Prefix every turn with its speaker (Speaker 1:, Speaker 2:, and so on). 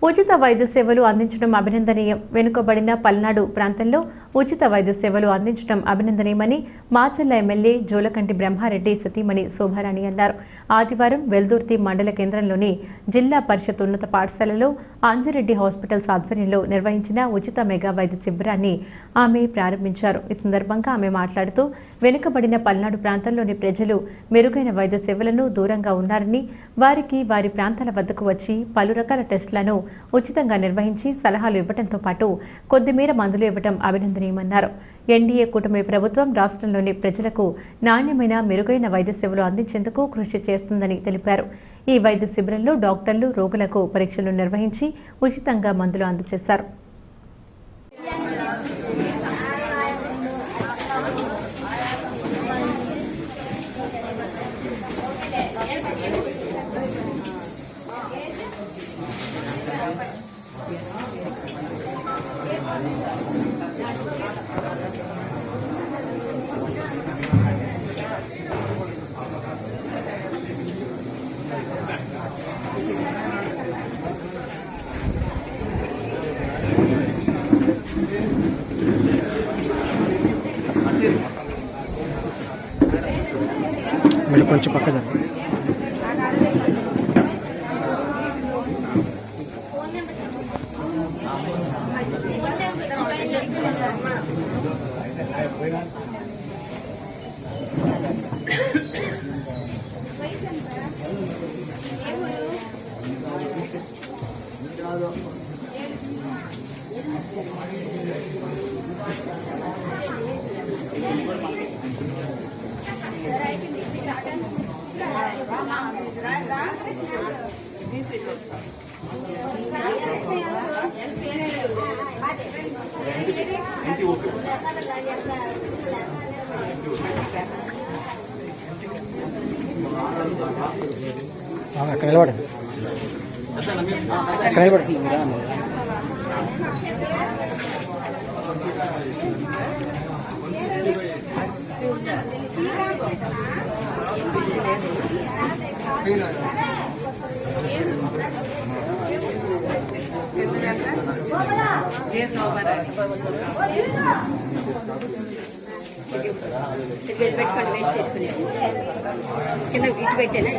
Speaker 1: ఉచిత వైద్య సేవలు అందించడం అభినందనీయం. వెనుకబడిన పల్నాడు ప్రాంతంలో ఉచిత వైద్య సేవలు అందించడం అభినందనీయమని మాచర్ల ఎమ్మెల్యే జోలకంటి బ్రహ్మారెడ్డి సతీమణి శోభారాణి అన్నారు. ఆదివారం వెల్దుర్తి మండల కేంద్రంలోని జిల్లా పరిషత్ ఉన్నత పాఠశాలలో అంజిరెడ్డి హాస్పిటల్స్ ఆధ్వర్యంలో నిర్వహించిన ఉచిత మెగా వైద్య శిబిరాన్ని ఆమె ప్రారంభించారు. ఈ సందర్భంగా ఆమె మాట్లాడుతూ వెనుకబడిన పల్నాడు ప్రాంతంలోని ప్రజలు మెరుగైన వైద్య సేవలను దూరంగా ఉన్నారని, వారికి వారి ప్రాంతాల వద్దకు వచ్చి పలు రకాల టెస్టులను ఉచితంగా నిర్వహించి సలహాలు ఇవ్వడంతో పాటు కొద్దిమేర మందులు ఇవ్వడం అభినందనీయమన్నారు. ఎన్డీఏ కూటమి ప్రభుత్వం రాష్ట్రంలోని ప్రజలకు నాణ్యమైన మెరుగైన వైద్య సేవలు అందించేందుకు కృషి చేస్తుందని తెలిపారు. ఈ వైద్య శిబిరంలో డాక్టర్లు రోగులకు పరీక్షలు నిర్వహించి ఉచితంగా మందులు అందజేశారు.
Speaker 2: మీరు కొంచెం పక్క జరగండి. అక్కడ నిలబడండి. అక్కడ నిలబడండి.
Speaker 3: పెట్టుకోండి, వేస్ట్ చేసుకుని కింద ఇటు పెట్టేనా.